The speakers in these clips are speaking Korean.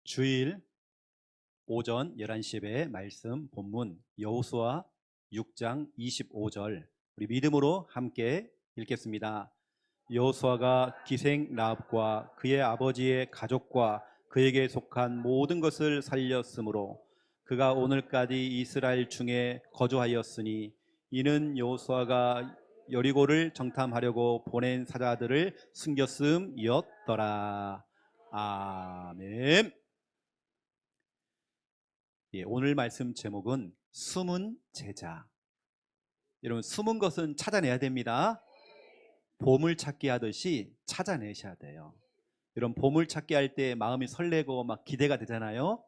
주일 오전 11시 예배 말씀 본문 여호수아 6장 25절 우리 믿음으로 함께 읽겠습니다. 여호수아가 기생 라합과 그의 아버지의 가족과 그에게 속한 모든 것을 살렸으므로 그가 오늘까지 이스라엘 중에 거주하였으니 이는 여호수아가 여리고를 정탐하려고 보낸 사자들을 숨겼음이었더라. 아멘. 오늘 말씀 제목은 숨은 제자. 여러분, 숨은 것은 찾아내야 됩니다. 보물찾기 하듯이 찾아내셔야 돼요. 여러분, 보물찾기 할 때 마음이 설레고 막 기대가 되잖아요.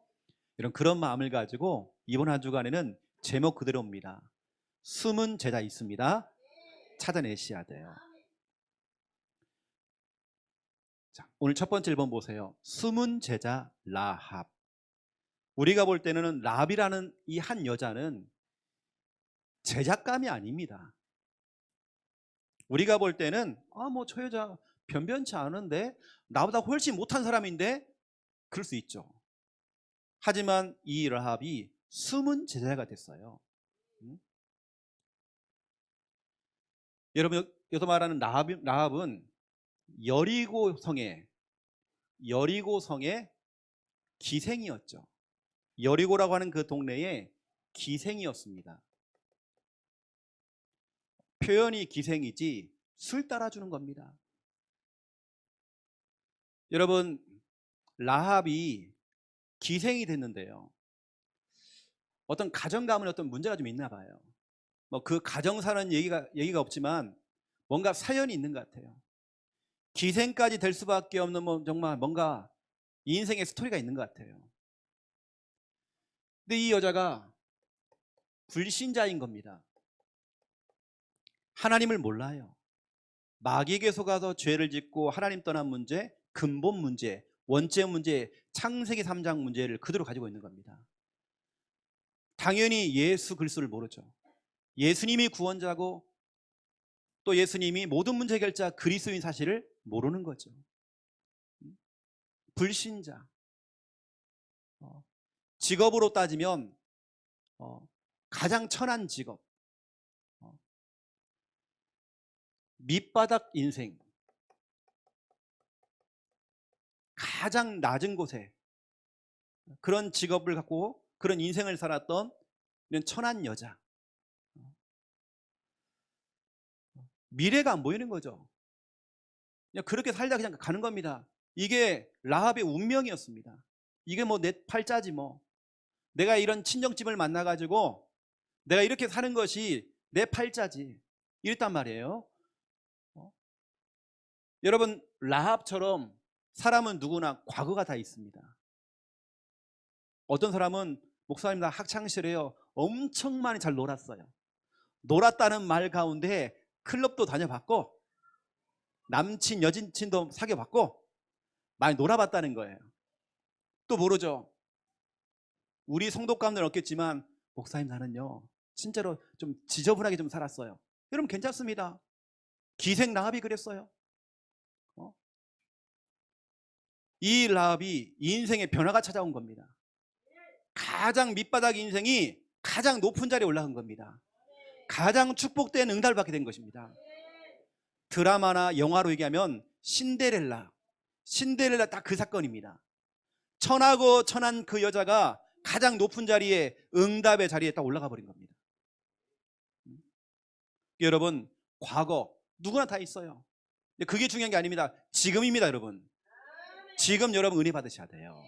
여러분, 그런 마음을 가지고 이번 한 주간에는 제목 그대로입니다. 숨은 제자 있습니다. 찾아내셔야 돼요. 자, 오늘 첫 번째 1번 보세요. 숨은 제자 라합. 우리가 볼 때는 라합이라는 이 한 여자는 제작감이 아닙니다. 우리가 볼 때는 저 여자 변변치 않은데 나보다 훨씬 못한 사람인데 그럴 수 있죠. 하지만 이 라합이 숨은 제자가 됐어요. 여러분, 여기서 말하는 라합은 여리고 성의 기생이었죠. 여리고라고 하는 그 동네의 기생이었습니다. 표현이 기생이지 술 따라주는 겁니다. 여러분, 라합이 기생이 됐는데요, 어떤 가정 가문에 어떤 문제가 좀 있나 봐요. 그 가정 사는 얘기가 없지만 뭔가 사연이 있는 것 같아요. 기생까지 될 수밖에 없는 정말 뭔가 인생의 스토리가 있는 것 같아요. 근데 이 여자가 불신자인 겁니다. 하나님을 몰라요. 마귀에게 속아서 죄를 짓고 하나님 떠난 문제, 근본 문제, 원죄 문제, 창세기 3장 문제를 그대로 가지고 있는 겁니다. 당연히 예수 그리스도를 모르죠. 예수님이 구원자고 또 예수님이 모든 문제 해결자 그리스도인 사실을 모르는 거죠. 불신자. 직업으로 따지면 가장 천한 직업, 밑바닥 인생, 가장 낮은 곳에 그런 직업을 갖고 그런 인생을 살았던 이런 천한 여자. 미래가 안 보이는 거죠. 그냥 그렇게 살다 그냥 가는 겁니다. 이게 라합의 운명이었습니다. 이게 내 팔자지 내가 이런 친정집을 만나가지고 내가 이렇게 사는 것이 내 팔자지 이랬단 말이에요. 여러분, 라합처럼 사람은 누구나 과거가 다 있습니다. 어떤 사람은 목사님 나 학창시절에요 엄청 많이 잘 놀았어요. 놀았다는 말 가운데 클럽도 다녀봤고 남친 여친도 사귀어봤고 많이 놀아봤다는 거예요. 또 모르죠. 우리 성도감들은 없겠지만 목사님 나는요 진짜로 좀 지저분하게 좀 살았어요. 여러분 괜찮습니다. 기생 라합이 그랬어요. 이 라합이 인생의 변화가 찾아온 겁니다. 가장 밑바닥 인생이 가장 높은 자리에 올라간 겁니다. 가장 축복된 응답을 받게 된 것입니다. 드라마나 영화로 얘기하면 신데렐라 딱 그 사건입니다. 천하고 천한 그 여자가 가장 높은 자리에 응답의 자리에 딱 올라가 버린 겁니다. 여러분, 과거 누구나 다 있어요. 근데 그게 중요한 게 아닙니다. 지금입니다. 여러분, 지금 여러분 은혜 받으셔야 돼요.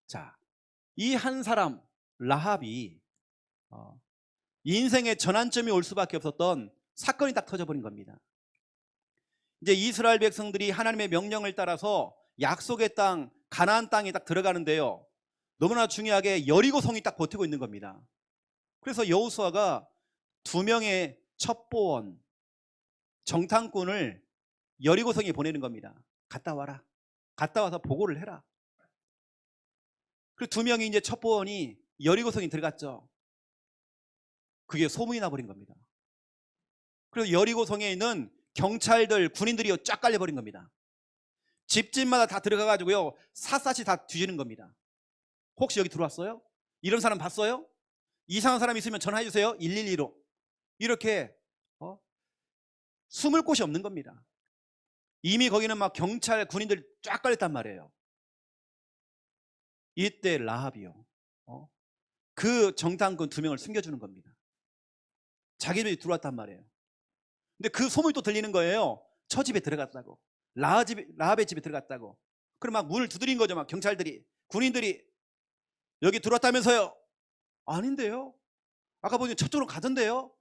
자, 이 한 사람 라합이 인생의 전환점이 올 수밖에 없었던 사건이 딱 터져버린 겁니다. 이제 이스라엘 백성들이 하나님의 명령을 따라서 약속의 땅 가나안 땅에 딱 들어가는데요, 너무나 중요하게 여리고 성이 딱 버티고 있는 겁니다. 그래서 여호수아가 2명의 첩보원 정탐꾼을 여리고 성에 보내는 겁니다. 갔다 와라. 갔다 와서 보고를 해라. 그 2명이 이제 첩보원이 여리고 성에 들어갔죠. 그게 소문이 나버린 겁니다. 그래서 여리고 성에 있는 경찰들 군인들이 쫙 깔려버린 겁니다. 집집마다 다 들어가가지고요, 샅샅이 다 뒤지는 겁니다. 혹시 여기 들어왔어요? 이런 사람 봤어요? 이상한 사람 있으면 전화해 주세요. 112로. 이렇게 숨을 곳이 없는 겁니다. 이미 거기는 막 경찰, 군인들 쫙 깔렸단 말이에요. 이때 라합이요, 그 정탐꾼 2명을 숨겨주는 겁니다. 자기들이 들어왔단 말이에요. 근데 그 소문이 또 들리는 거예요. 저 집에 들어갔다고, 라합의 집에 들어갔다고. 그럼 막 문을 두드린 거죠. 막 경찰들이, 군인들이 여기 들어왔다면서요? 아닌데요, 아까 보니 저쪽으로 가던데요.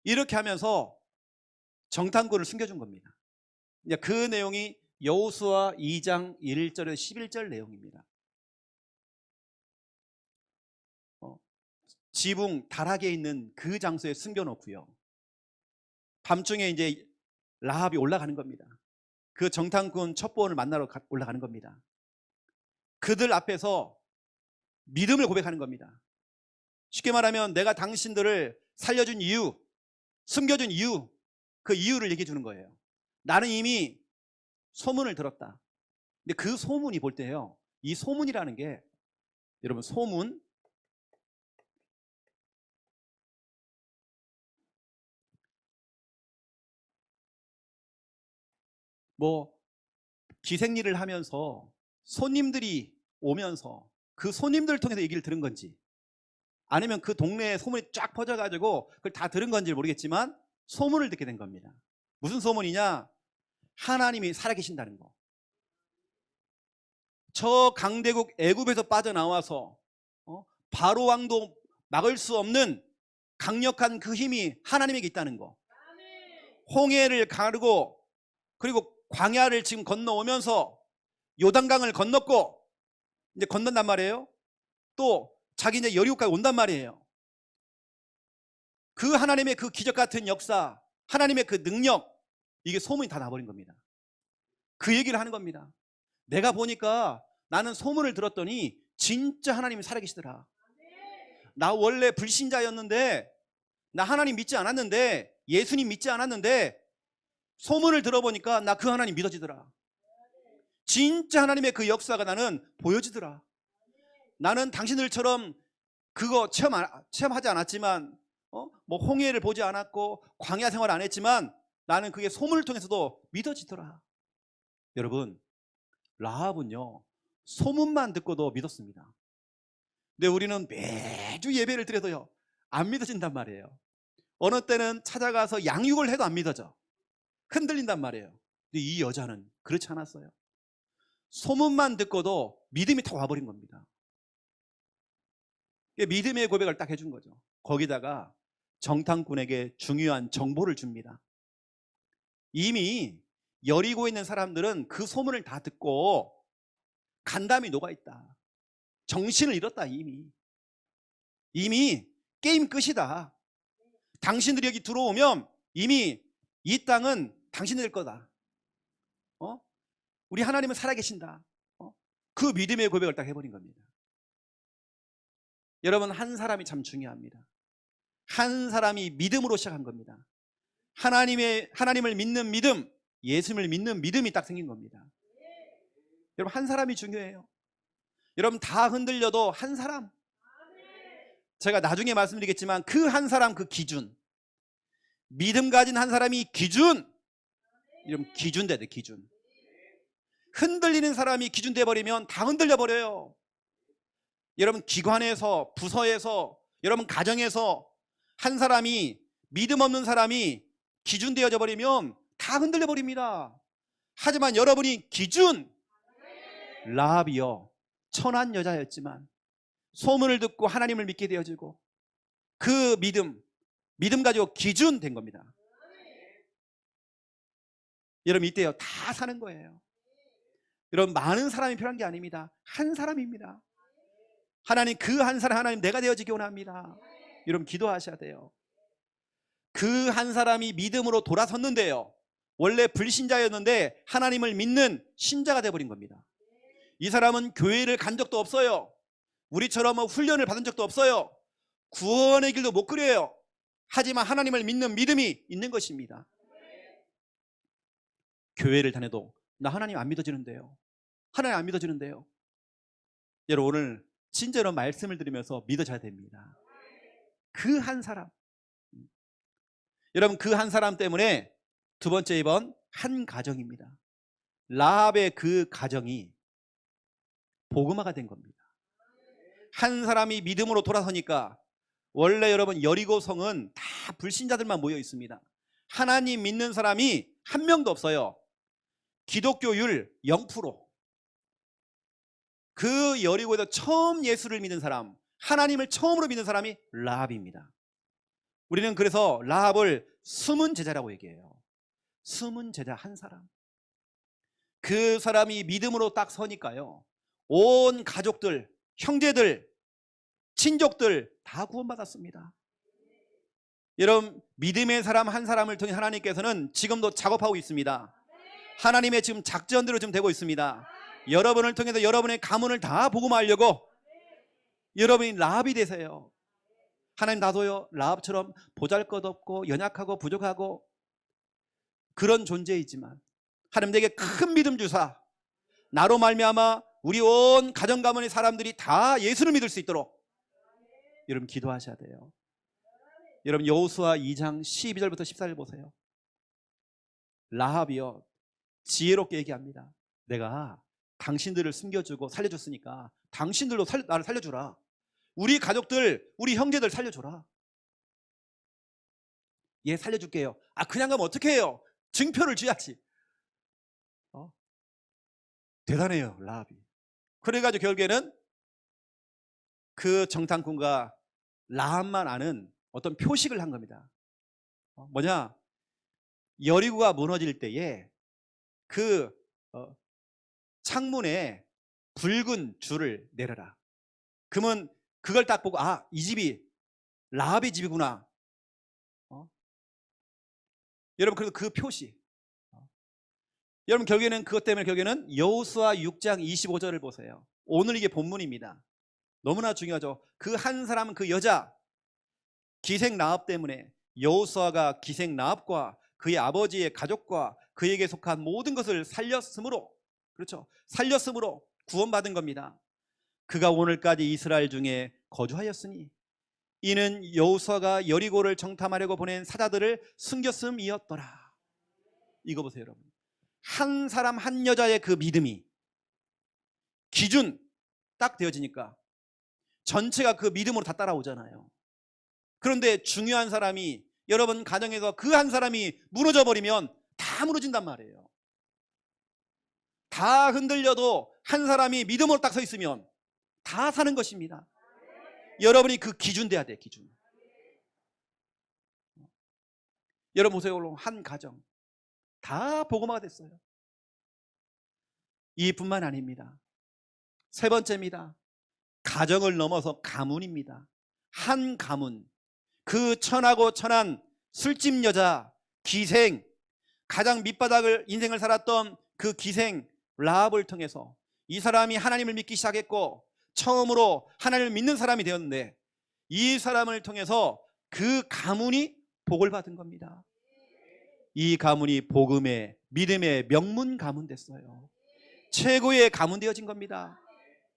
이렇게 하면서 정탐꾼을 숨겨준 겁니다. 그 내용이 여호수아 2장 1절에서 11절 내용입니다. 지붕 다락에 있는 그 장소에 숨겨놓고요, 밤중에 이제 라합이 올라가는 겁니다. 그 정탐꾼 첩보원을 만나러 올라가는 겁니다. 그들 앞에서 믿음을 고백하는 겁니다. 쉽게 말하면 내가 당신들을 살려준 이유, 숨겨준 이유, 그 이유를 얘기해 주는 거예요. 나는 이미 소문을 들었다. 근데 그 소문이 볼 때요, 이 소문이라는 게, 여러분, 소문, 뭐 기생일을 하면서 손님들이 오면서 그 손님들을 통해서 얘기를 들은 건지, 아니면 그 동네에 소문이 쫙 퍼져가지고 그걸 다 들은 건지 모르겠지만 소문을 듣게 된 겁니다. 무슨 소문이냐? 하나님이 살아계신다는 거. 저 강대국 애굽에서 빠져나와서 바로 왕도 막을 수 없는 강력한 그 힘이 하나님에게 있다는 거. 홍해를 가르고, 그리고 광야를 지금 건너오면서 요단강을 건넜고 이제 건넌단 말이에요. 또 자기 이제 여리고까지 온단 말이에요. 그 하나님의 그 기적 같은 역사, 하나님의 그 능력, 이게 소문이 다 나버린 겁니다. 그 얘기를 하는 겁니다. 내가 보니까 나는 소문을 들었더니 진짜 하나님이 살아계시더라. 나 원래 불신자였는데, 나 하나님 믿지 않았는데, 예수님 믿지 않았는데, 소문을 들어보니까 나 그 하나님 믿어지더라. 진짜 하나님의 그 역사가 나는 보여지더라. 나는 당신들처럼 그거 체험하지 않았지만, 뭐 홍해를 보지 않았고 광야 생활 안 했지만 나는 그게 소문을 통해서도 믿어지더라. 여러분, 라합은요, 소문만 듣고도 믿었습니다. 근데 우리는 매주 예배를 드려도요, 안 믿어진단 말이에요. 어느 때는 찾아가서 양육을 해도 안 믿어져. 흔들린단 말이에요. 근데 이 여자는 그렇지 않았어요. 소문만 듣고도 믿음이 다 와버린 겁니다. 믿음의 고백을 딱 해준 거죠. 거기다가 정탐꾼에게 중요한 정보를 줍니다. 이미 여리고에 있는 사람들은 그 소문을 다 듣고 간담이 녹아있다. 정신을 잃었다. 이미 게임 끝이다. 당신들이 여기 들어오면 이미 이 땅은 당신들 거다. 우리 하나님은 살아계신다. 그 믿음의 고백을 딱 해버린 겁니다. 여러분, 한 사람이 참 중요합니다. 한 사람이 믿음으로 시작한 겁니다. 하나님을 믿는 믿음, 예수님을 믿는 믿음이 딱 생긴 겁니다. 여러분, 한 사람이 중요해요. 여러분, 다 흔들려도 한 사람, 제가 나중에 말씀드리겠지만 그 한 사람, 그 기준, 믿음 가진 한 사람이 기준, 여러분, 기준 돼야 돼. 기준. 흔들리는 사람이 기준 돼버리면 다 흔들려 버려요. 여러분, 기관에서, 부서에서, 여러분 가정에서 한 사람이, 믿음 없는 사람이 기준 되어져 버리면 다 흔들려 버립니다. 하지만 여러분이 기준, 라합이요, 천한 여자였지만 소문을 듣고 하나님을 믿게 되어지고 그 믿음 가지고 기준 된 겁니다. 여러분, 이때요 다 사는 거예요. 여러분, 많은 사람이 필요한 게 아닙니다. 한 사람입니다. 하나님, 그 한 사람 하나님 내가 되어지기 원합니다. 여러분, 기도하셔야 돼요. 그 한 사람이 믿음으로 돌아섰는데요, 원래 불신자였는데 하나님을 믿는 신자가 되어버린 겁니다. 이 사람은 교회를 간 적도 없어요. 우리처럼 훈련을 받은 적도 없어요. 구원의 길도 못 그려요. 하지만 하나님을 믿는 믿음이 있는 것입니다. 교회를 다녀도 나 하나님 안 믿어지는데요. 하나님 안 믿어지는데요. 여러분 오늘 진짜로 말씀을 드리면서 믿어져야 됩니다. 그 한 사람. 여러분 그 한 사람 때문에 두 번째 이번 한 가정입니다. 라합의 그 가정이 복음화가 된 겁니다. 한 사람이 믿음으로 돌아서니까 원래 여러분 여리고 성은 다 불신자들만 모여 있습니다. 하나님 믿는 사람이 한 명도 없어요. 기독교율 0%. 그 여리고에서 처음 예수를 믿는 사람, 하나님을 처음으로 믿는 사람이 라합입니다. 우리는 그래서 라합을 숨은 제자라고 얘기해요. 숨은 제자 한 사람. 그 사람이 믿음으로 딱 서니까요, 온 가족들, 형제들, 친족들 다 구원받았습니다. 여러분 믿음의 사람 한 사람을 통해 하나님께서는 지금도 작업하고 있습니다. 하나님의 지금 작전대로 지금 되고 있습니다. 여러분을 통해서 여러분의 가문을 다 복음하려고 여러분이 라합이 되세요. 하나님 나도요 라합처럼 보잘것없고 연약하고 부족하고 그런 존재이지만 하나님 내게 큰 믿음 주사 나로 말미암아 우리 온 가정 가문의 사람들이 다 예수를 믿을 수 있도록 여러분 기도하셔야 돼요. 여러분 여호수아 2장 12절부터 14절 보세요. 라합이요 지혜롭게 얘기합니다. 내가 당신들을 숨겨주고 살려줬으니까 당신들도 나를 살려주라. 우리 가족들, 우리 형제들 살려줘라. 얘 살려줄게요. 아 그냥 가면 어떻게 해요? 증표를 줘야지. 대단해요 라합이. 그래가지고 결국에는 그 정탐꾼과 라합만 아는 어떤 표식을 한 겁니다. 뭐냐? 여리고가 무너질 때에 그 창문에 붉은 줄을 내려라. 그러면 그걸 딱 보고 아, 이 집이 라합의 집이구나. 여러분 그래서 그 표시. 여러분 결국에는 그것 때문에 결국에는 여호수아 6장 25절을 보세요. 오늘 이게 본문입니다. 너무나 중요하죠. 그 한 사람은 그 여자 기생 라합 때문에 여호수아가 기생 라합과 그의 아버지의 가족과 그에게 속한 모든 것을 살렸으므로, 그렇죠, 살렸으므로 구원받은 겁니다. 그가 오늘까지 이스라엘 중에 거주하였으니 이는 여호수아가 여리고를 정탐하려고 보낸 사자들을 숨겼음이었더라. 이거 보세요 여러분. 한 사람 한 여자의 그 믿음이 기준 딱 되어지니까 전체가 그 믿음으로 다 따라오잖아요. 그런데 중요한 사람이 여러분 가정에서 그 한 사람이 무너져 버리면 다 무너진단 말이에요. 다 흔들려도 한 사람이 믿음으로 딱 서 있으면 다 사는 것입니다. 여러분이 그 기준 돼야 돼. 기준. 여러분 보세요. 한 가정 다 복음화가 됐어요. 이뿐만 아닙니다. 세 번째입니다. 가정을 넘어서 가문입니다. 한 가문. 그 천하고 천한 술집 여자 기생, 가장 밑바닥을 인생을 살았던 그 기생 라합을 통해서 이 사람이 하나님을 믿기 시작했고 처음으로 하나님을 믿는 사람이 되었는데 이 사람을 통해서 그 가문이 복을 받은 겁니다. 이 가문이 복음의 믿음의 명문 가문 됐어요. 최고의 가문 되어진 겁니다.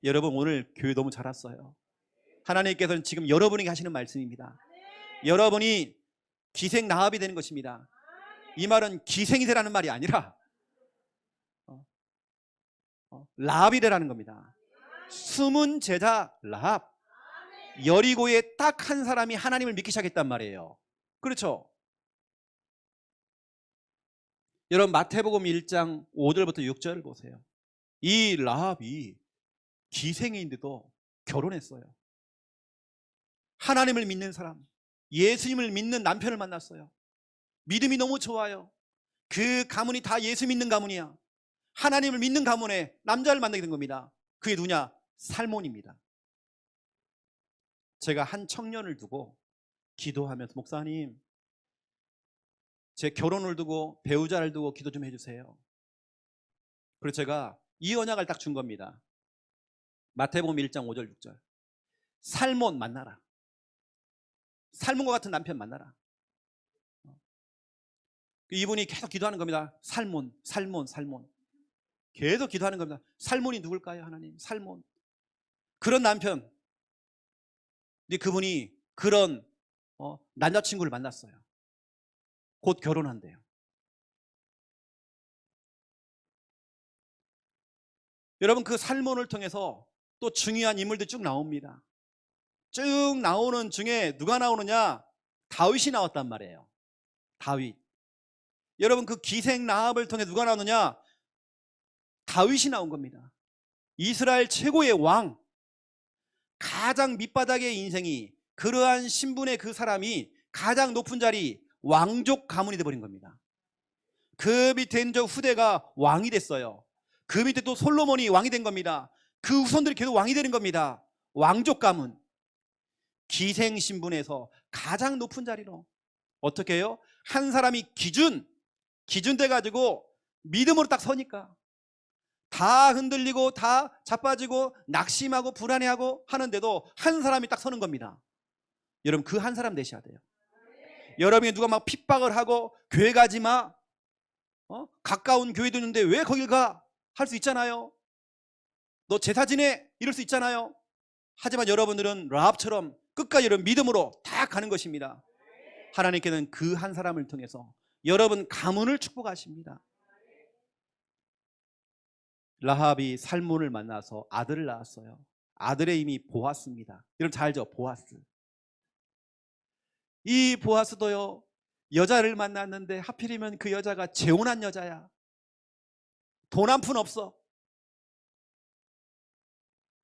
여러분 오늘 교회 너무 잘 왔어요. 하나님께서는 지금 여러분에게 하시는 말씀입니다. 여러분이 기생 라합이 되는 것입니다. 이 말은 기생이 되라는 말이 아니라 라합이 되라는 겁니다. 숨은 제자 라합. 여리고에 딱 한 사람이 하나님을 믿기 시작했단 말이에요. 그렇죠? 여러분 마태복음 1장 5절부터 6절을 보세요. 이 라합이 기생인데도 결혼했어요. 하나님을 믿는 사람, 예수님을 믿는 남편을 만났어요. 믿음이 너무 좋아요. 그 가문이 다 예수 믿는 가문이야. 하나님을 믿는 가문에 남자를 만나게 된 겁니다. 그게 누구냐? 살몬입니다. 제가 한 청년을 두고 기도하면서 목사님 제 결혼을 두고 배우자를 두고 기도 좀 해주세요. 그래서 제가 이 언약을 딱 준 겁니다. 마태복음 1장 5절 6절. 살몬 만나라. 살몬과 같은 남편 만나라. 이분이 계속 기도하는 겁니다. 살몬, 살몬, 살몬. 계속 기도하는 겁니다. 살몬이 누굴까요, 하나님? 살몬. 그런 남편. 근데 그분이 그런 남자친구를 만났어요. 곧 결혼한대요. 여러분, 그 살몬을 통해서 또 중요한 인물들이 쭉 나옵니다. 쭉 나오는 중에 누가 나오느냐? 다윗이 나왔단 말이에요. 다윗. 여러분, 그 기생 라합을 통해 누가 나오느냐? 다윗이 나온 겁니다. 이스라엘 최고의 왕, 가장 밑바닥의 인생이, 그러한 신분의 그 사람이 가장 높은 자리, 왕족 가문이 돼버린 겁니다. 그 밑에 이제 후대가 왕이 됐어요. 그 밑에 또 솔로몬이 왕이 된 겁니다. 그 후손들이 계속 왕이 되는 겁니다. 왕족 가문. 기생 신분에서 가장 높은 자리로. 어떻게 해요? 한 사람이 기준 돼가지고 믿음으로 딱 서니까 다 흔들리고 다 자빠지고 낙심하고 불안해하고 하는데도 한 사람이 딱 서는 겁니다. 여러분, 그 한 사람 되셔야 돼요. 여러분이 누가 막 핍박을 하고 교회 가지 마, 가까운 교회도 있는데 왜 거길 가? 할 수 있잖아요. 너 제사 지내? 이럴 수 있잖아요. 하지만 여러분들은 라합처럼 끝까지 여러분 믿음으로 다 가는 것입니다. 하나님께는 그 한 사람을 통해서 여러분 가문을 축복하십니다. 라합이 살몬을 만나서 아들을 낳았어요. 아들의 이름이 보아스입니다. 여러분 잘 알죠? 보아스. 이 보아스도요, 여자를 만났는데 하필이면 그 여자가 재혼한 여자야. 돈 한 푼 없어.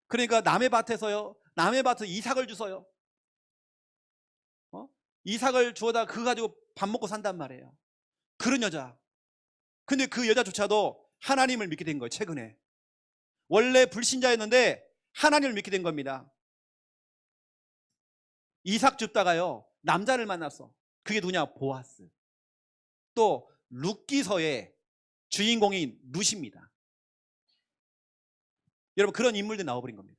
그러니까 남의 밭에서요, 남의 밭에 이삭을 주서요. 이삭을 주워다 그거 가지고 밥 먹고 산단 말이에요. 그런 여자. 근데 그 여자조차도 하나님을 믿게 된 거예요. 최근에. 원래 불신자였는데 하나님을 믿게 된 겁니다. 이삭 줍다가요, 남자를 만났어. 그게 누구냐? 보아스. 또 룻기서의 주인공이 룻입니다. 여러분, 그런 인물들이 나와버린 겁니다.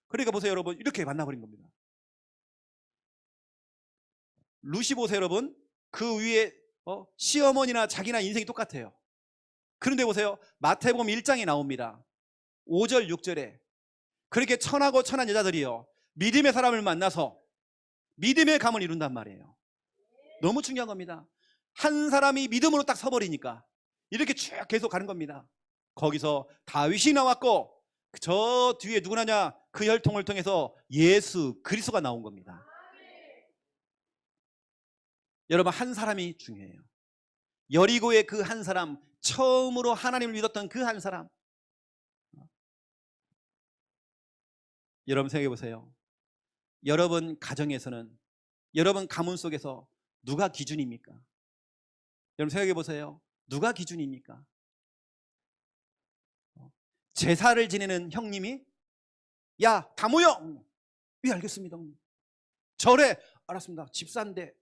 그러니까 보세요, 여러분, 이렇게 만나버린 겁니다. 룻이 보세요, 여러분, 그 위에 시어머니나 자기나 인생이 똑같아요. 그런데 보세요, 마태복음 1장에 나옵니다. 5절 6절에 그렇게 천하고 천한 여자들이요, 믿음의 사람을 만나서 믿음의 감을 이룬단 말이에요. 너무 중요한 겁니다. 한 사람이 믿음으로 딱 서버리니까 이렇게 쭉 계속 가는 겁니다. 거기서 다윗이 나왔고 저 뒤에 누구냐냐? 그 혈통을 통해서 예수 그리스도가 나온 겁니다. 여러분, 한 사람이 중요해요. 여리고의 그 한 사람, 처음으로 하나님을 믿었던 그 한 사람. 여러분 생각해 보세요. 여러분 가정에서는, 여러분 가문 속에서 누가 기준입니까? 여러분 생각해 보세요. 누가 기준입니까? 제사를 지내는 형님이 야, 다 모여! 예, 알겠습니다. 절에 알았습니다. 집사인데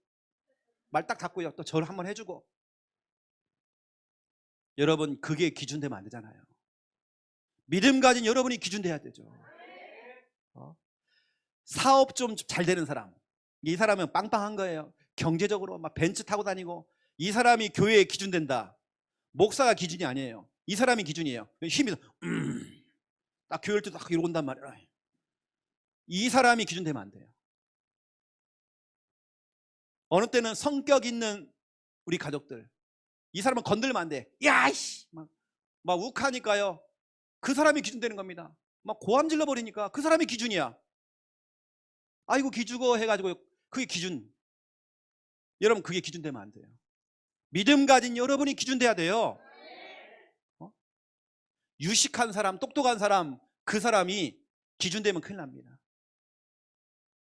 말 딱 닫고요. 또 절 한번 해주고. 여러분, 그게 기준되면 안 되잖아요. 믿음 가진 여러분이 기준돼야 되죠. 사업 좀 잘 되는 사람, 이 사람은 빵빵한 거예요. 경제적으로 막 벤츠 타고 다니고, 이 사람이 교회에 기준된다. 목사가 기준이 아니에요. 이 사람이 기준이에요. 힘이 딱 교회를 딱 이러고 온단 말이에요. 이 사람이 기준되면 안 돼요. 어느 때는 성격 있는 우리 가족들, 이 사람은 건들면 안 돼. 야이씨 막 욱하니까요, 그 사람이 기준되는 겁니다. 막 고함 질러버리니까 그 사람이 기준이야. 아이고 기죽어 해가지고 그게 기준. 여러분, 그게 기준되면 안 돼요. 믿음 가진 여러분이 기준돼야 돼요. 유식한 사람, 똑똑한 사람, 그 사람이 기준되면 큰일 납니다.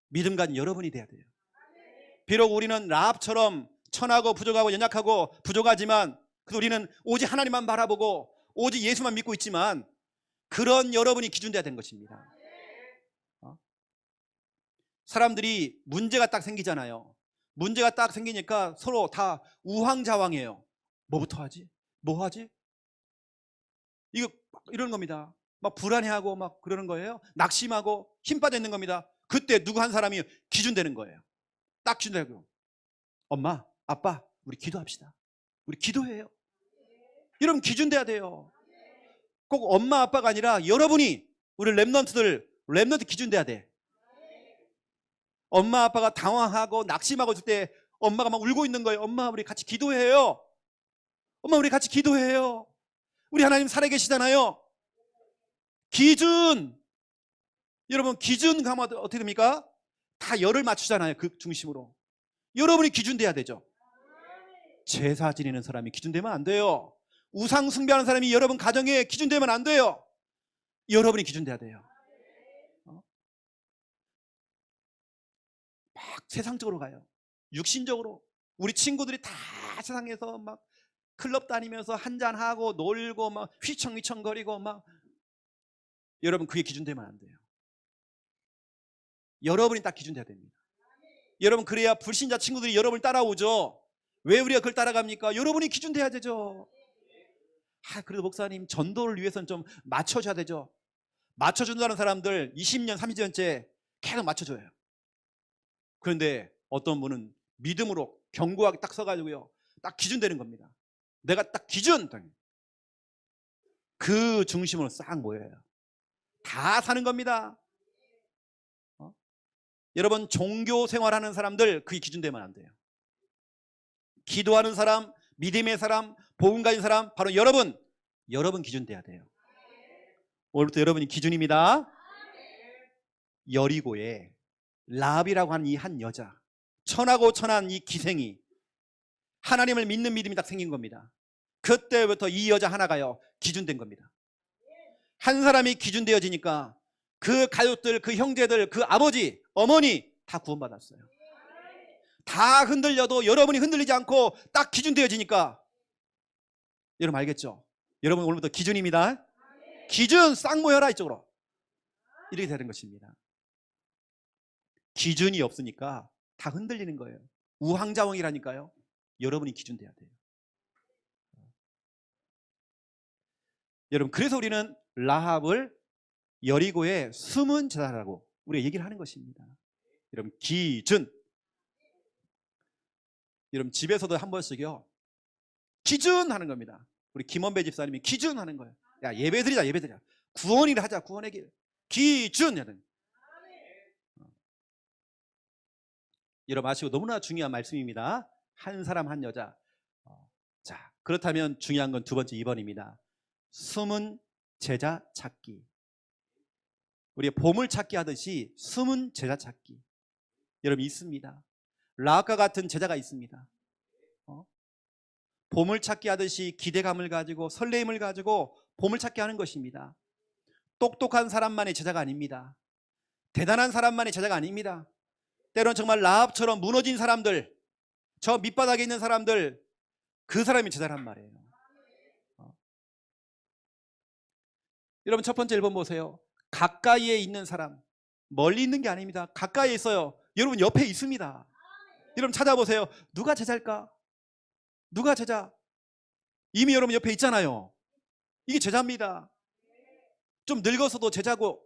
믿음 가진 여러분이 돼야 돼요. 비록 우리는 라합처럼 천하고 부족하고 연약하고 부족하지만 우리는 오직 하나님만 바라보고 오직 예수만 믿고 있지만, 그런 여러분이 기준돼야 되는 것입니다. 사람들이 문제가 딱 생기잖아요. 문제가 딱 생기니까 서로 다 우왕좌왕해요. 뭐부터 하지? 뭐 하지? 이거 이러는 겁니다. 막 불안해하고 막 그러는 거예요. 낙심하고 힘 빠져 있는 겁니다. 그때 누구 한 사람이 기준되는 거예요. 딱 기준되고, 엄마, 아빠, 우리 기도합시다. 우리 기도해요. 여러분 기준돼야 돼요. 꼭 엄마 아빠가 아니라 여러분이 우리 렘넌트 기준돼야 돼. 엄마 아빠가 당황하고 낙심하고 있을 때 엄마가 막 울고 있는 거예요. 엄마 우리 같이 기도해요. 엄마 우리 같이 기도해요. 우리 하나님 살아계시잖아요. 기준. 여러분 기준 가면 어떻게 됩니까? 다 열을 맞추잖아요. 그 중심으로. 여러분이 기준돼야 되죠. 제사 지내는 사람이 기준되면 안 돼요. 우상 숭배하는 사람이 여러분 가정에 기준되면 안 돼요. 여러분이 기준돼야 돼요. 막 세상적으로 가요. 육신적으로. 우리 친구들이 다 세상에서 막 클럽 다니면서 한잔하고 놀고 막 휘청휘청거리고 막, 여러분 그게 기준되면 안 돼요. 여러분이 딱 기준돼야 됩니다. 여러분 그래야 불신자 친구들이 여러분을 따라오죠. 왜 우리가 그걸 따라갑니까? 여러분이 기준돼야 되죠. 그래도 목사님 전도를 위해서는 좀 맞춰줘야 되죠. 맞춰준다는 사람들 20년 30년째 계속 맞춰줘요. 그런데 어떤 분은 믿음으로 견고하게 딱 서가지고요, 딱 기준되는 겁니다. 내가 딱 기준, 그 중심으로 싹 모여요. 다 사는 겁니다. 여러분 종교 생활하는 사람들 그게 기준되면 안 돼요. 기도하는 사람, 믿음의 사람, 복음 가진 사람, 바로 여러분 기준돼야 돼요. 오늘부터 여러분이 기준입니다. 여리고에 라합이라고 하는 이 한 여자, 천하고 천한 이 기생이 하나님을 믿는 믿음이 딱 생긴 겁니다. 그때부터 이 여자 하나가요 기준된 겁니다. 한 사람이 기준되어지니까 그 가족들, 그 형제들, 그 아버지, 어머니 다 구원받았어요. 다 흔들려도 여러분이 흔들리지 않고 딱 기준되어지니까, 여러분 알겠죠? 여러분 오늘부터 기준입니다. 기준 싹 모여라 이쪽으로. 이렇게 되는 것입니다. 기준이 없으니까 다 흔들리는 거예요. 우왕좌왕이라니까요. 여러분이 기준돼야 돼요. 여러분 그래서 우리는 라합을 여리고의 숨은 제자라고 우리가 얘기를 하는 것입니다. 여러분 기준. 여러분 집에서도 한 번씩요 기준하는 겁니다. 우리 김원배 집사님이 기준하는 거예요. 야 예배드리자 예배드리자. 구원이라 하자 구원의 길. 기준. 여러분 아시고 너무나 중요한 말씀입니다. 한 사람 한 여자. 자 그렇다면 중요한 건 두 번째 2번입니다. 숨은 제자 찾기. 우리가 보물 찾기 하듯이 숨은 제자 찾기. 여러분 있습니다. 라합과 같은 제자가 있습니다. 보물 찾기 하듯이 기대감을 가지고 설레임을 가지고 보물 찾기 하는 것입니다. 똑똑한 사람만의 제자가 아닙니다. 대단한 사람만의 제자가 아닙니다. 때론 정말 라합처럼 무너진 사람들, 저 밑바닥에 있는 사람들, 그 사람이 제자란 말이에요. 여러분 첫 번째 1번 보세요. 가까이에 있는 사람, 멀리 있는 게 아닙니다. 가까이에 있어요. 여러분 옆에 있습니다. 여러분 찾아보세요. 누가 제자일까? 누가 제자? 이미 여러분 옆에 있잖아요. 이게 제자입니다. 좀 늙어서도 제자고,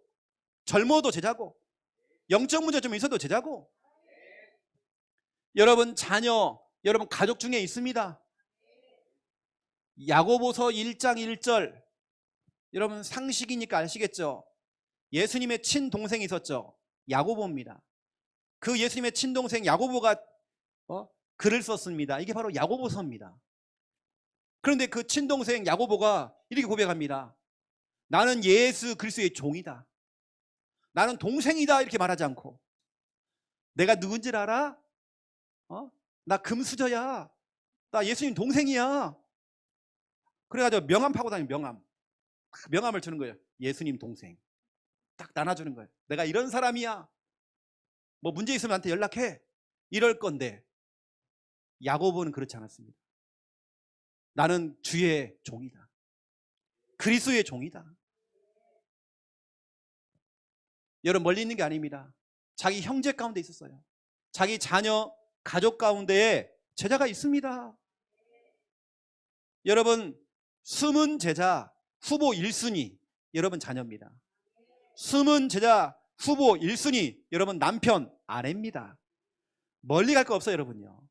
젊어도 제자고, 영적 문제 좀 있어도 제자고. 여러분 자녀, 여러분 가족 중에 있습니다. 야고보서 1장 1절, 여러분 상식이니까 아시겠죠? 예수님의 친동생이 있었죠. 야고보입니다. 그 예수님의 친동생 야고보가 글을 썼습니다. 이게 바로 야고보서입니다. 그런데 그 친동생 야고보가 이렇게 고백합니다. 나는 예수 그리스도의 종이다. 나는 동생이다. 이렇게 말하지 않고 내가 누군지 알아? 나 금수저야. 나 예수님 동생이야. 그래가지고 명함 파고 다니는 명함을 주는 거예요. 예수님 동생. 딱 나눠주는 거예요. 내가 이런 사람이야. 뭐 문제 있으면 나한테 연락해. 이럴 건데 야고보는 그렇지 않았습니다. 나는 주의 종이다. 그리스도의 종이다. 여러분 멀리 있는 게 아닙니다. 자기 형제 가운데 있었어요. 자기 자녀, 가족 가운데에 제자가 있습니다. 여러분 숨은 제자 후보 1순위 여러분 자녀입니다. 숨은 제자 후보 1순위 여러분 남편, 아내입니다. 멀리 갈 거 없어요 여러분요.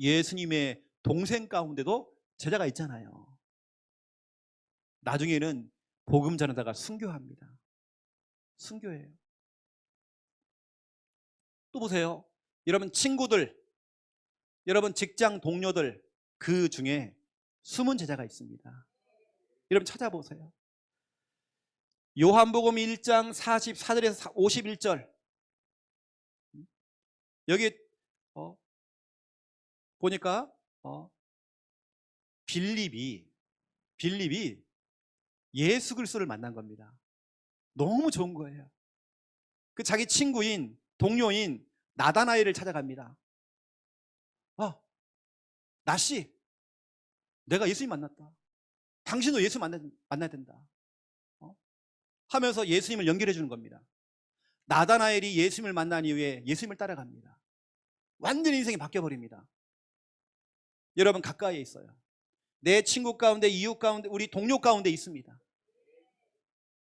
예수님의 동생 가운데도 제자가 있잖아요. 나중에는 복음 전하다가 순교합니다. 순교해요. 또 보세요. 여러분 친구들, 여러분 직장 동료들, 그 중에 숨은 제자가 있습니다. 여러분 찾아보세요. 요한복음 1장 44절에서 51절. 여기 보니까 빌립이 예수 그리스도를 만난 겁니다. 너무 좋은 거예요. 그 자기 친구인 동료인 나다나엘을 찾아갑니다. 나씨, 내가 예수님 만났다. 당신도 예수 만나야 된다. 하면서 예수님을 연결해 주는 겁니다. 나다나엘이 예수님을 만난 이후에 예수님을 따라갑니다. 완전히 인생이 바뀌어버립니다. 여러분 가까이에 있어요. 내 친구 가운데, 이웃 가운데, 우리 동료 가운데 있습니다.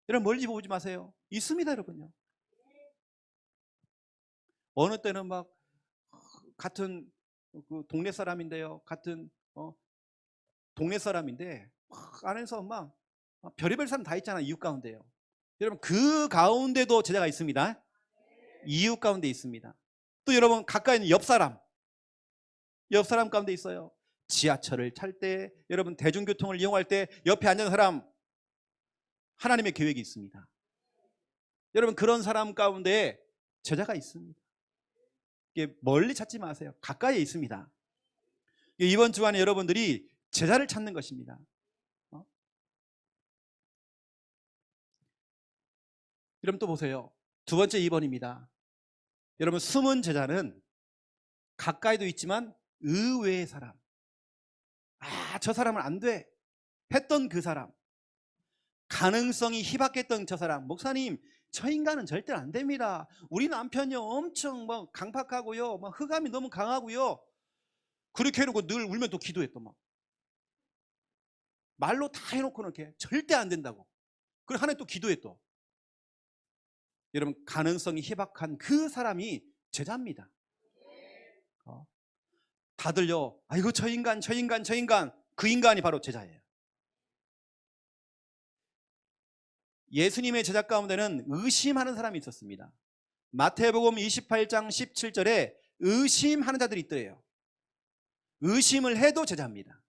여러분 멀리 보지 마세요. 있습니다, 여러분요. 어느 때는 막 같은 그 동네 사람인데요. 같은 동네 사람인데 안에서 막 별의별 사람 다 있잖아요. 이웃 가운데요. 여러분 그 가운데도 제자가 있습니다. 이웃 가운데 있습니다. 또 여러분 가까이 있는 옆 사람 가운데 있어요. 지하철을 탈 때, 여러분 대중교통을 이용할 때 옆에 앉은 사람, 하나님의 계획이 있습니다. 여러분 그런 사람 가운데 제자가 있습니다. 이게 멀리 찾지 마세요. 가까이에 있습니다. 이번 주간에 여러분들이 제자를 찾는 것입니다. 여러분 또 보세요. 두 번째 2번입니다. 여러분 숨은 제자는 가까이도 있지만 의외의 사람. 저 사람은 안 돼 했던 그 사람, 가능성이 희박했던 저 사람. 목사님, 저 인간은 절대 안 됩니다. 우리 남편이요 엄청 막 강팍하고요, 막 흑암이 너무 강하고요. 그렇게 해놓고 늘 울면 또 기도해. 또 막 말로 다 해놓고는 이렇게 절대 안 된다고. 그리고 하나님 또 기도해. 또 여러분 가능성이 희박한 그 사람이 제자입니다. 다들요, 아이고 저 인간 그 인간이 바로 제자예요. 예수님의 제자 가운데는 의심하는 사람이 있었습니다. 마태복음 28장 17절에 의심하는 자들이 있더래요. 의심을 해도 제자입니다.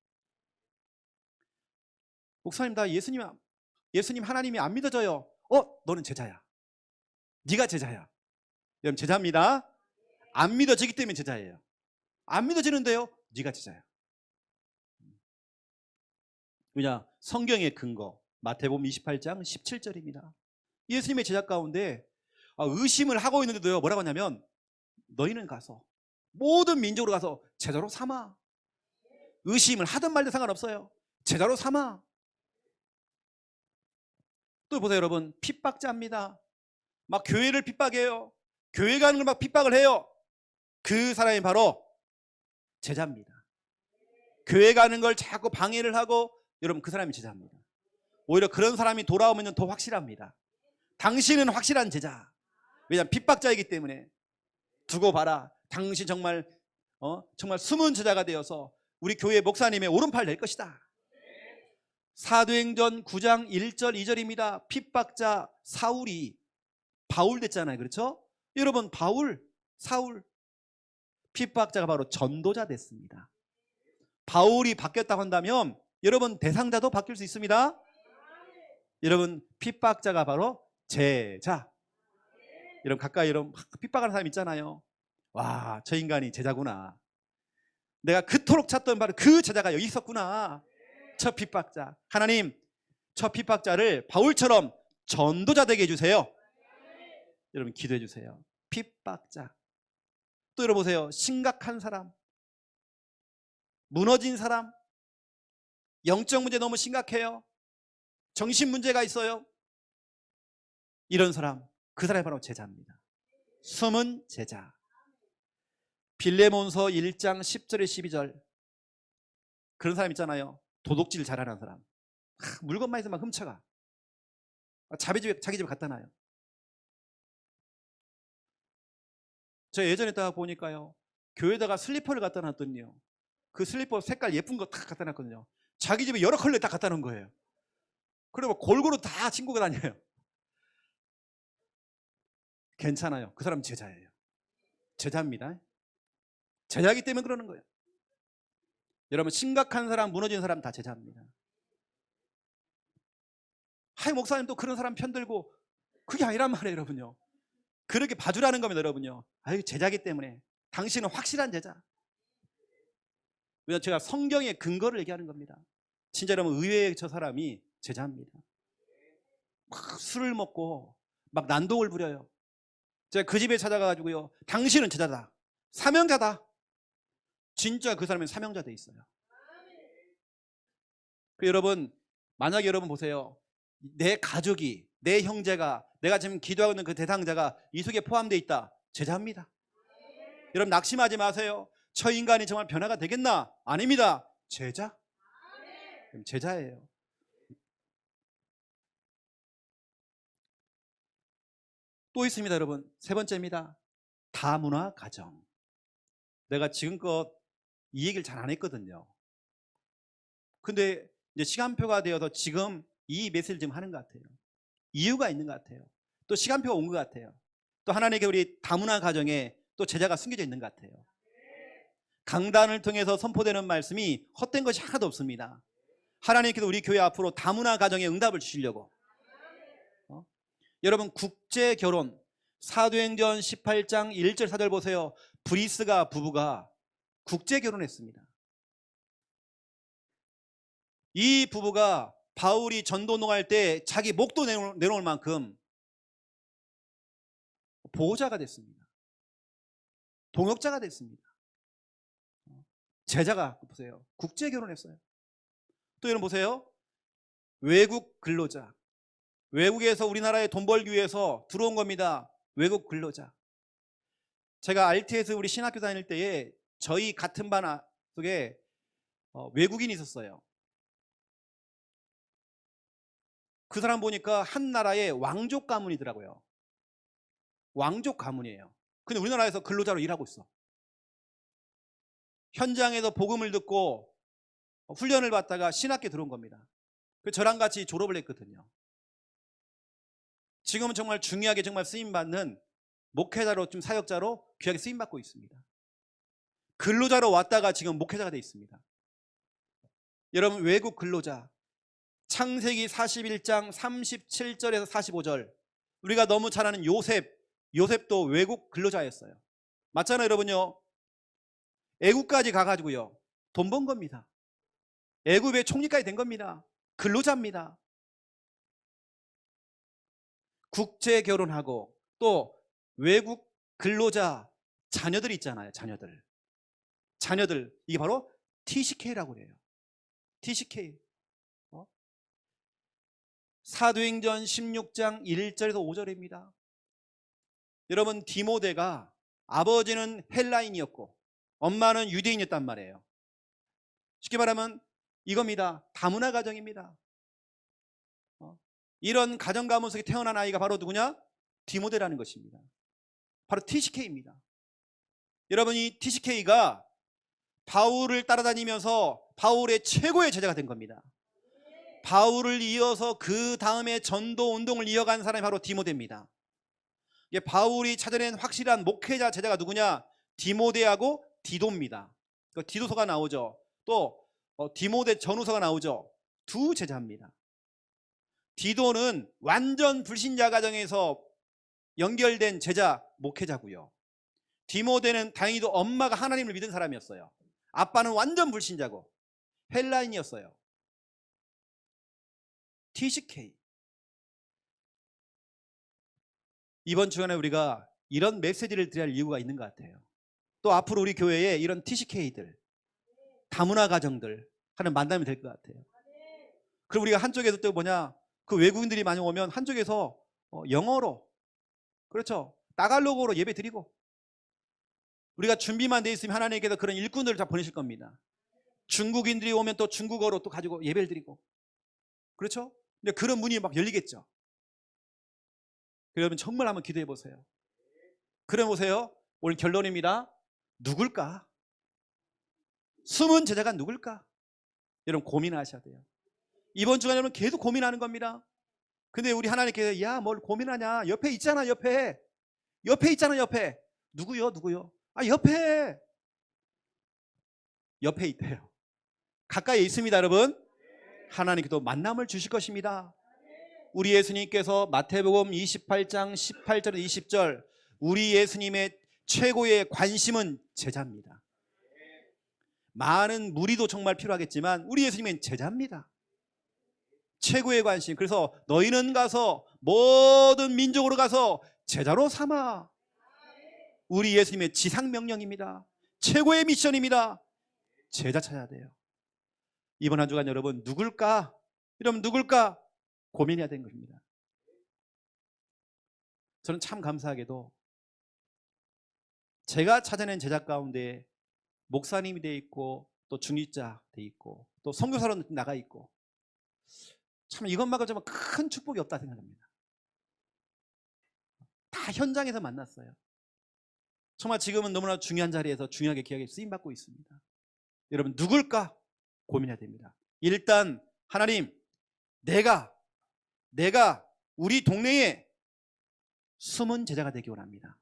목사님, 나 예수님 하나님이 안 믿어져요. 너는 제자야. 네가 제자야. 여러분 제자입니다. 안 믿어지기 때문에 제자예요. 안 믿어지는데요, 네가 제자야. 왜냐? 성경의 근거 마태복음 28장 17절입니다. 예수님의 제자 가운데 의심을 하고 있는데도요, 뭐라고 하냐면 너희는 가서 모든 민족으로 가서 제자로 삼아. 의심을 하든 말든 상관없어요. 제자로 삼아. 또 보세요, 여러분. 핍박자입니다. 막 교회를 핍박해요. 교회 가는 걸 막 핍박을 해요. 그 사람이 바로 제자입니다. 교회 가는 걸 자꾸 방해를 하고, 여러분 그 사람이 제자입니다. 오히려 그런 사람이 돌아오면 더 확실합니다. 당신은 확실한 제자. 왜냐하면 핍박자이기 때문에. 두고 봐라. 당신 정말 숨은 제자가 되어서 우리 교회 목사님의 오른팔 될 것이다. 사도행전 9장 1절 2절입니다. 핍박자 사울이 바울 됐잖아요. 그렇죠? 여러분 사울 핍박자가 바로 전도자 됐습니다. 바울이 바뀌었다고 한다면 여러분 대상자도 바뀔 수 있습니다. 여러분 핍박자가 바로 제자. 여러분 가까이 여러분 핍박하는 사람 있잖아요. 와, 저 인간이 제자구나. 내가 그토록 찾던 바로 그 제자가 여기 있었구나. 저 핍박자. 하나님, 저 핍박자를 바울처럼 전도자 되게 해주세요. 여러분 기도해 주세요. 핍박자. 또 여러분 보세요. 심각한 사람, 무너진 사람, 영적 문제 너무 심각해요. 정신 문제가 있어요. 이런 사람, 그 사람이 바로 제자입니다. 숨은 제자. 빌레몬서 1장 10절에 12절. 그런 사람 있잖아요. 도둑질 잘하는 사람. 물건만 있으면 훔쳐가. 자기 집에 갖다 놔요. 저 예전에 딱 보니까요, 교회에다가 슬리퍼를 갖다 놨더니요, 그 슬리퍼 색깔 예쁜 거 딱 갖다 놨거든요. 자기 집에 여러 컬러 딱 갖다 놓은 거예요. 그리고 골고루 다 친구가 다녀요. 괜찮아요. 그 사람 제자예요. 제자입니다. 제자이기 때문에 그러는 거예요. 여러분, 심각한 사람, 무너진 사람 다 제자입니다. 하이 목사님도 그런 사람 편들고, 그게 아니란 말이에요, 여러분요. 그렇게 봐주라는 겁니다, 여러분요. 아유, 제자이기 때문에. 당신은 확실한 제자. 왜냐하면 제가 성경의 근거를 얘기하는 겁니다. 진짜 여러분, 의외의 저 사람이 제자입니다. 막 술을 먹고 막 난동을 부려요. 제가 그 집에 찾아가가지고요, 당신은 제자다, 사명자다. 진짜 그 사람이 사명자 돼 있어요. 여러분, 만약에 여러분 보세요, 내 가족이, 내 형제가, 내가 지금 기도하고 있는 그 대상자가 이 속에 포함되어 있다, 제자입니다. 여러분, 낙심하지 마세요. 저 인간이 정말 변화가 되겠나? 아닙니다. 제자. 제자예요. 또 있습니다, 여러분. 세 번째입니다. 다문화 가정. 내가 지금껏 이 얘기를 잘 안 했거든요. 근데 이제 시간표가 되어서 지금 이 메시지를 지금 하는 것 같아요. 이유가 있는 것 같아요. 또 시간표가 온 것 같아요. 또 하나님께 우리 다문화 가정에 또 제자가 숨겨져 있는 것 같아요. 강단을 통해서 선포되는 말씀이 헛된 것이 하나도 없습니다. 하나님께서 우리 교회 앞으로 다문화 가정에 응답을 주시려고. 여러분, 국제 결혼, 사도행전 18장 1절 4절 보세요. 브리스가 부부가 국제 결혼했습니다. 이 부부가 바울이 전도 농할 때 자기 목도 내놓을 만큼 보호자가 됐습니다. 동역자가 됐습니다. 제자가 보세요, 국제 결혼했어요. 또 여러분 보세요, 외국 근로자, 외국에서 우리나라에 돈 벌기 위해서 들어온 겁니다. 외국 근로자. 제가 RT에서 우리 신학교 다닐 때에 저희 같은 반 속에 외국인이 있었어요. 그 사람 보니까 한 나라의 왕족 가문이더라고요. 왕족 가문이에요. 근데 우리나라에서 근로자로 일하고 있어. 현장에서 복음을 듣고 훈련을 받다가 신학교에 들어온 겁니다. 저랑 같이 졸업을 했거든요. 지금은 정말 중요하게 정말 쓰임받는 목회자로, 좀 사역자로 귀하게 쓰임받고 있습니다. 근로자로 왔다가 지금 목회자가 되어 있습니다. 여러분, 외국 근로자, 창세기 41장 37절에서 45절, 우리가 너무 잘 아는 요셉도 외국 근로자였어요. 맞잖아요, 여러분요. 애국까지 가가지고요, 돈 번 겁니다. 애국의 총리까지 된 겁니다. 근로자입니다. 국제 결혼하고 또 외국 근로자 자녀들 있잖아요. 자녀들, 이게 바로 TCK라고 그래요. TCK. 사도행전 16장 1절에서 5절입니다. 여러분, 디모데가 아버지는 헬라인이었고 엄마는 유대인이었단 말이에요. 쉽게 말하면 이겁니다. 다문화 가정입니다. 이런 가정 가문 속에 태어난 아이가 바로 누구냐? 디모데라는 것입니다. 바로 TCK입니다. 여러분, 이 TCK가 바울을 따라다니면서 바울의 최고의 제자가 된 겁니다. 바울을 이어서 그 다음에 전도 운동을 이어간 사람이 바로 디모데입니다. 바울이 찾아낸 확실한 목회자 제자가 누구냐? 디모데하고 디도입니다. 디도서가 나오죠. 또 디모데 전후서가 나오죠. 두 제자입니다. 디도는 완전 불신자 가정에서 연결된 제자 목회자고요. 디모데는 다행히도 엄마가 하나님을 믿은 사람이었어요. 아빠는 완전 불신자고 헬라인이었어요. TCK. 이번 주간에 우리가 이런 메시지를 드려야 할 이유가 있는 것 같아요. 또 앞으로 우리 교회에 이런 TCK들, 다문화 가정들 하는 만남이 될 것 같아요. 그럼 우리가 한쪽에서 또 뭐냐, 그 외국인들이 많이 오면 한쪽에서 영어로, 그렇죠, 따갈로그로 예배 드리고, 우리가 준비만 돼 있으면 하나님께서 그런 일꾼들을 다 보내실 겁니다. 중국인들이 오면 또 중국어로 또 가지고 예배를 드리고, 그렇죠? 근데 그런 문이 막 열리겠죠. 여러분, 정말 한번 기도해 보세요. 그래 보세요. 오늘 결론입니다. 누굴까? 숨은 제자가 누굴까? 여러분 고민하셔야 돼요. 이번 주간 여러분 계속 고민하는 겁니다. 근데 우리 하나님께서 야 뭘 고민하냐, 옆에 있잖아, 옆에 있잖아, 옆에. 누구요? 아, 옆에 있대요. 가까이 있습니다. 여러분, 하나님께도 만남을 주실 것입니다. 우리 예수님께서 마태복음 28장 18절 20절, 우리 예수님의 최고의 관심은 제자입니다. 많은 무리도 정말 필요하겠지만 우리 예수님은 제자입니다. 최고의 관심. 그래서 너희는 가서 모든 민족으로 가서 제자로 삼아. 우리 예수님의 지상명령입니다. 최고의 미션입니다. 제자 찾아야 돼요. 이번 한 주간 여러분 누굴까? 여러분 누굴까? 고민해야 되는 것입니다. 저는 참 감사하게도 제가 찾아낸 제자 가운데 목사님이 돼 있고 또 중직자 돼 있고 또 선교사로 나가 있고, 참 이것만큼 정말 큰 축복이 없다 생각합니다. 다 현장에서 만났어요. 정말 지금은 너무나 중요한 자리에서 중요하게 기억에 쓰임받고 있습니다. 여러분 누굴까? 고민해야 됩니다. 일단 하나님, 내가 우리 동네에 숨은 제자가 되기 원합니다.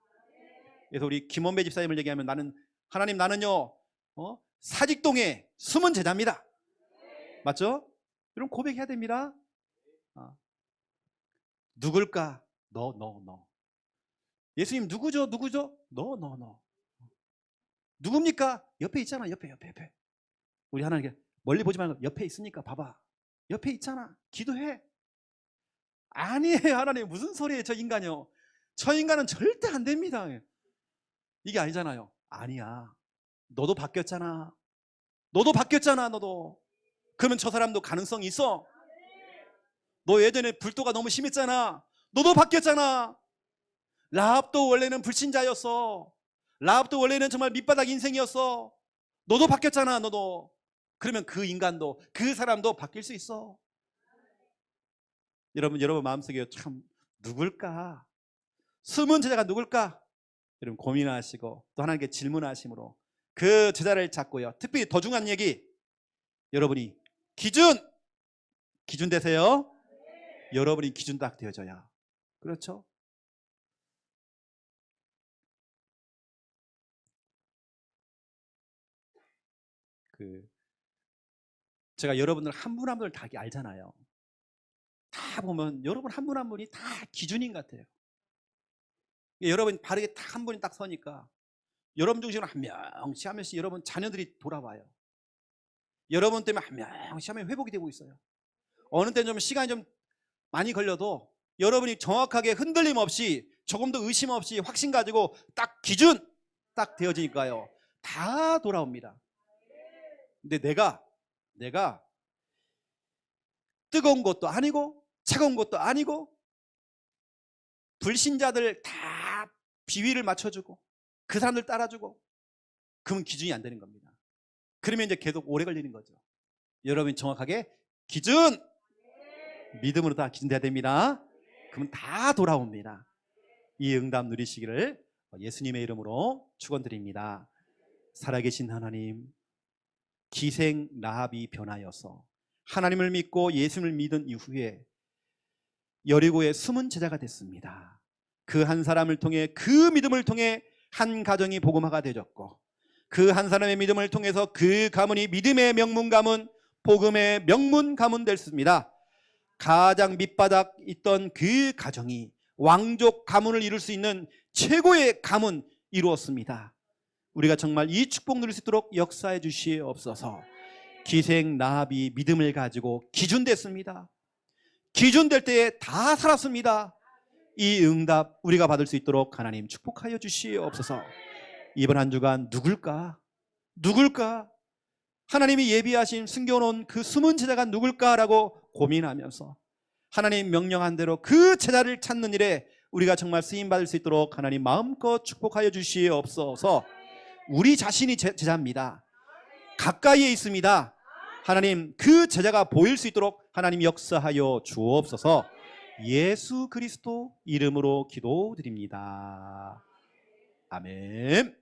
그래서 우리 김원배 집사님을 얘기하면 나는요 사직동에 숨은 제자입니다. 맞죠? 여러분 고백해야 됩니다. 누굴까? 너. 예수님 누구죠? 너. 누굽니까? 옆에 있잖아. 옆에. 우리 하나님께 멀리 보지 말고 옆에 있으니까 봐봐. 옆에 있잖아. 기도해. 아니에요. 하나님 무슨 소리예요? 저 인간이요. 저 인간은 절대 안 됩니다. 이게 아니잖아요. 아니야. 너도 바뀌었잖아. 너도. 그러면 저 사람도 가능성이 있어. 너 예전에 불도가 너무 심했잖아. 너도 바뀌었잖아. 라합도 원래는 불신자였어. 라합도 원래는 정말 밑바닥 인생이었어. 너도 바뀌었잖아. 너도. 그러면 그 인간도, 그 사람도 바뀔 수 있어. 여러분 마음속에 참 누굴까? 숨은 제자가 누굴까? 여러분 고민하시고 또 하나님께 질문하심으로 그 제자를 찾고요. 특별히 더 중요한 얘기, 여러분이 기준 되세요. 여러분이 기준 딱 되어져야. 그렇죠? 제가 여러분들 한 분 한 분을 다 알잖아요. 다 보면 여러분 한 분 한 분이 다 기준인 것 같아요. 여러분 바르게 딱 한 분이 딱 서니까 여러분 중심으로 한 명씩 여러분 자녀들이 돌아와요. 여러분 때문에 한 명씩 하면 회복이 되고 있어요. 어느 때는 좀 시간이 좀 많이 걸려도 여러분이 정확하게 흔들림 없이 조금도 의심 없이 확신 가지고 딱 기준 딱 되어지니까요. 다 돌아옵니다. 근데 내가 뜨거운 것도 아니고 차가운 것도 아니고 불신자들 다 비위를 맞춰주고 그 사람들 따라주고, 그러면 기준이 안 되는 겁니다. 그러면 이제 계속 오래 걸리는 거죠. 여러분이 정확하게 기준, 믿음으로 다 기준돼야 됩니다. 그러면 다 돌아옵니다. 이 응답 누리시기를 예수님의 이름으로 축원드립니다. 살아계신 하나님, 기생 라합이 변하여서 하나님을 믿고 예수님을 믿은 이후에 여리고의 숨은 제자가 됐습니다. 그 한 사람을 통해, 그 믿음을 통해 한 가정이 복음화가 되었고, 그 한 사람의 믿음을 통해서 그 가문이 믿음의 명문 가문, 복음의 명문 가문 됐습니다. 가장 밑바닥 있던 그 가정이 왕족 가문을 이룰 수 있는 최고의 가문 이루었습니다. 우리가 정말 이 축복 누릴 수 있도록 역사해 주시옵소서. 기생 라합이 믿음을 가지고 기준됐습니다. 기준될 때에 다 살았습니다. 이 응답 우리가 받을 수 있도록 하나님 축복하여 주시옵소서. 이번 한 주간 누굴까? 하나님이 예비하신 숨겨놓은 그 숨은 제자가 누굴까라고 고민하면서 하나님 명령한 대로 그 제자를 찾는 일에 우리가 정말 쓰임받을 수 있도록 하나님 마음껏 축복하여 주시옵소서. 우리 자신이 제자입니다. 가까이에 있습니다. 하나님 그 제자가 보일 수 있도록 하나님 역사하여 주옵소서. 예수 그리스도 이름으로 기도드립니다. 아멘.